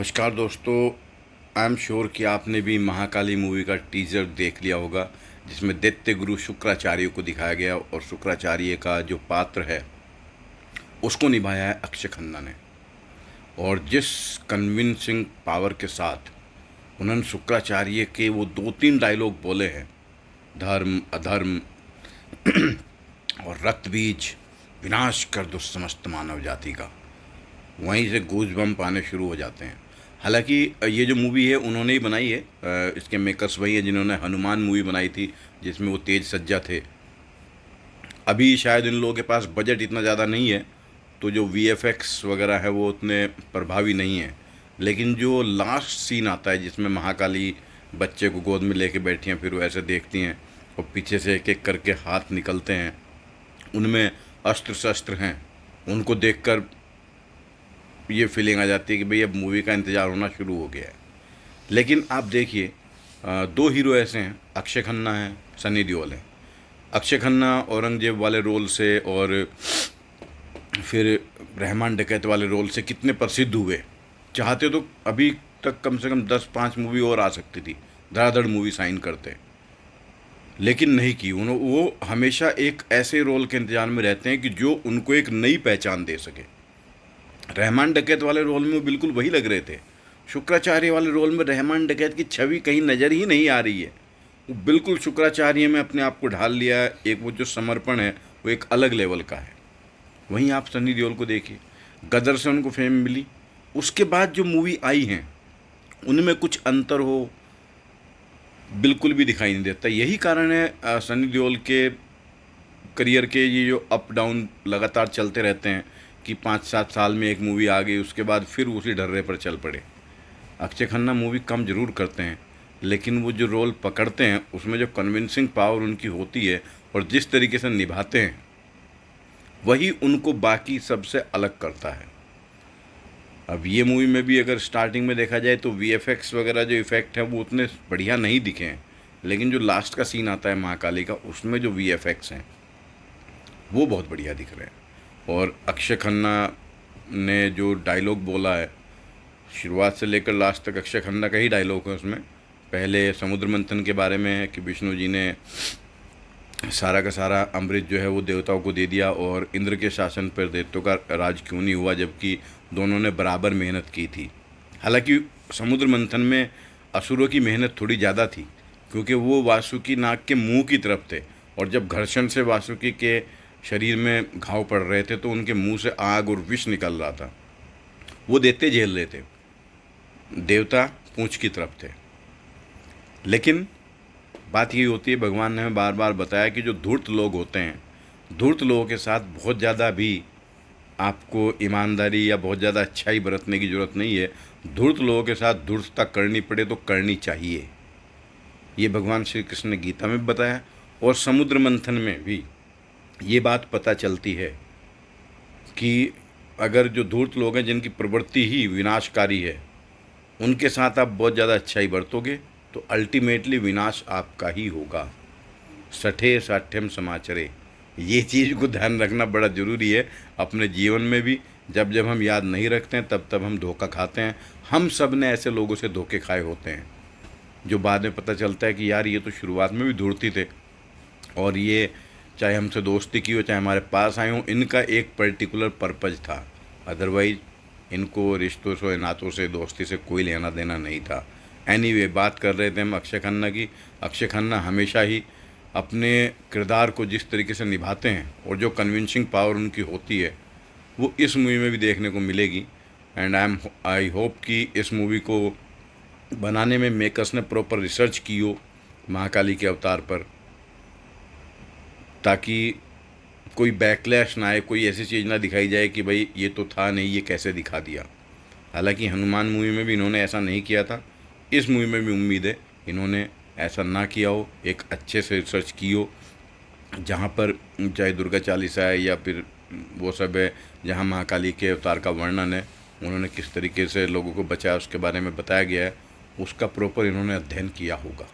नमस्कार दोस्तों। I am sure कि आपने भी महाकाली मूवी का टीजर देख लिया होगा, जिसमें दैत्य गुरु शुक्राचार्य को दिखाया गया और शुक्राचार्य का जो पात्र है उसको निभाया है अक्षय खन्ना ने। और जिस कन्विंसिंग पावर के साथ उन्होंने शुक्राचार्य के वो दो तीन डायलॉग बोले हैं, धर्म अधर्म और रक्त बीज विनाश कर दो समस्त मानव जाति का, वहीं से गूजबम्प आने शुरू हो जाते हैं। हालांकि ये जो मूवी है उन्होंने ही बनाई है, इसके मेकर्स वही हैं जिन्होंने हनुमान मूवी बनाई थी जिसमें वो तेज सज्जा थे। अभी शायद इन लोगों के पास बजट इतना ज़्यादा नहीं है, तो जो वीएफएक्स वगैरह है वो उतने प्रभावी नहीं है। लेकिन जो लास्ट सीन आता है जिसमें महाकाली बच्चे को गोद में लेके बैठी हैं, फिर वो ऐसे देखती हैं और पीछे से एक एक करके हाथ निकलते हैं, उनमें अस्त्र शस्त्र हैं, उनको देखकर ये फीलिंग आ जाती है कि भाई अब मूवी का इंतज़ार होना शुरू हो गया है। लेकिन आप देखिए, दो हीरो ऐसे हैं, अक्षय खन्ना है, सनी देओल है। अक्षय खन्ना औरंगजेब वाले रोल से और फिर रहमान डकैत वाले रोल से कितने प्रसिद्ध हुए। चाहते तो अभी तक कम से कम 10-5 मूवी और आ सकती थी, धड़ाधड़ मूवी साइन करते, लेकिन नहीं की। वो हमेशा एक ऐसे रोल के इंतजार में रहते हैं कि जो उनको एक नई पहचान दे सके। रहमान डकैत वाले रोल में वो बिल्कुल वही लग रहे थे। शुक्राचार्य वाले रोल में रहमान डकैत की छवि कहीं नज़र ही नहीं आ रही है। वो बिल्कुल शुक्राचार्य में अपने आप को ढाल लिया है। एक वो जो समर्पण है वो एक अलग लेवल का है। वहीं आप सनी देओल को देखिए, गदर से उनको फेम मिली, उसके बाद जो मूवी आई हैं उनमें कुछ अंतर हो बिल्कुल भी दिखाई नहीं देता। यही कारण है सनी देओल के करियर के ये जो अप डाउन लगातार चलते रहते हैं कि 5-7 साल में एक मूवी आ गई, उसके बाद फिर उसी ढर्रे पर चल पड़े। अक्षय खन्ना मूवी कम ज़रूर करते हैं, लेकिन वो जो रोल पकड़ते हैं उसमें जो कन्विंसिंग पावर उनकी होती है और जिस तरीके से निभाते हैं, वही उनको बाकी सबसे अलग करता है। अब ये मूवी में भी अगर स्टार्टिंग में देखा जाए तो वीएफएक्स वगैरह जो इफ़ेक्ट है वो उतने बढ़िया नहीं दिखे हैं, लेकिन जो लास्ट का सीन आता है महाकाली का, उसमें जो वीएफएक्स हैं वो बहुत बढ़िया दिख रहे हैं। और अक्षय खन्ना ने जो डायलॉग बोला है, शुरुआत से लेकर लास्ट तक अक्षय खन्ना का ही डायलॉग है उसमें। पहले समुद्र मंथन के बारे में है कि विष्णु जी ने सारा का सारा अमृत जो है वो देवताओं को दे दिया और इंद्र के शासन पर देवताओं का राज क्यों नहीं हुआ, जबकि दोनों ने बराबर मेहनत की थी। हालांकि समुद्र मंथन में असुरों की मेहनत थोड़ी ज़्यादा थी, क्योंकि वो वासुकी नाग के मुंह की तरफ थे, और जब घर्षण से वासुकी के शरीर में घाव पड़ रहे थे तो उनके मुंह से आग और विष निकल रहा था। वो देते झेल रहे थे, देवता पूंछ की तरफ थे। लेकिन बात ये होती है, भगवान ने हमें बार बार बताया कि जो धूर्त लोग होते हैं, धूर्त लोगों के साथ बहुत ज़्यादा भी आपको ईमानदारी या बहुत ज़्यादा अच्छाई बरतने की ज़रूरत नहीं है। धूर्त लोगों के साथ धूर्तता करनी पड़े तो करनी चाहिए। ये भगवान श्री कृष्ण ने गीता में बताया, और समुद्र मंथन में भी ये बात पता चलती है कि अगर जो धूर्त लोग हैं जिनकी प्रवृत्ति ही विनाशकारी है, उनके साथ आप बहुत ज़्यादा अच्छाई बरतोगे तो अल्टीमेटली विनाश आपका ही होगा। सठे साठ्यम समाचरे, ये चीज़ को ध्यान रखना बड़ा ज़रूरी है अपने जीवन में भी। जब जब हम याद नहीं रखते हैं तब तब हम धोखा खाते हैं। हम सब ने ऐसे लोगों से धोखे खाए होते हैं जो बाद में पता चलता है कि यार ये तो शुरुआत में भी धूर्ती थे, और ये चाहे हमसे दोस्ती की हो चाहे हमारे पास आए हों, इनका एक पर्टिकुलर पर्पज़ था। अदरवाइज़ इनको रिश्तों से, नातों से, दोस्ती से कोई लेना देना नहीं था। एनीवे, बात कर रहे थे हम अक्षय खन्ना की। अक्षय खन्ना हमेशा ही अपने किरदार को जिस तरीके से निभाते हैं और जो कन्विंसिंग पावर उनकी होती है वो इस मूवी में भी देखने को मिलेगी। एंड आई होप कि इस मूवी को बनाने में मेकर्स ने प्रॉपर रिसर्च की हो महाकाली के अवतार पर, ताकि कोई बैकलैश ना आए, कोई ऐसी चीज़ ना दिखाई जाए कि भाई ये तो था नहीं, ये कैसे दिखा दिया। हालांकि हनुमान मूवी में भी इन्होंने ऐसा नहीं किया था, इस मूवी में भी उम्मीद है इन्होंने ऐसा ना किया हो, एक अच्छे से रिसर्च की हो, जहाँ पर चाहे दुर्गा चालीसा है या फिर वो सब है जहाँ महाकाली के अवतार का वर्णन है, उन्होंने किस तरीके से लोगों को बचाया उसके बारे में बताया गया है, उसका प्रॉपर इन्होंने अध्ययन किया होगा।